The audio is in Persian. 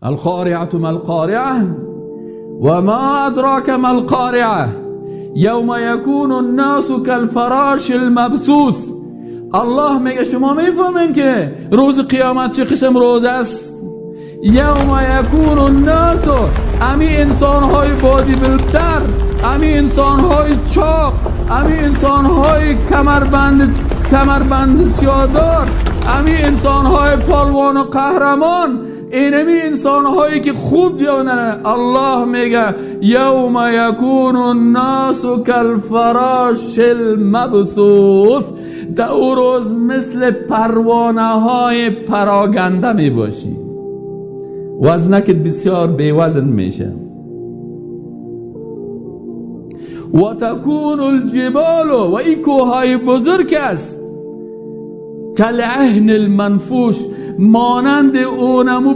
القارعة ما القارعة وما أدراك ما القارعة یوم یکون الناس کالفراش المبثوث. الله میگه شما میفهمین که روز قیامت چه قسم روز است؟ یوم یکون الناس، امی انسانهای بادی بلدر، امی انسانهای چاق، امی انسانهای کمربند سیادار، امی انسانهای پالوان و قهرمان، اینمی انسانهایی که خوب جانه. الله میگه یوم یکون الناس کالفراش المبثوث، در او روز مثل پروانه های پراگنده می باشی، وزنک بسیار بیوزن میشه. و تکون الجبال، و این کوههای بزرگ است، کالعهن المنفوش، مانند اونمو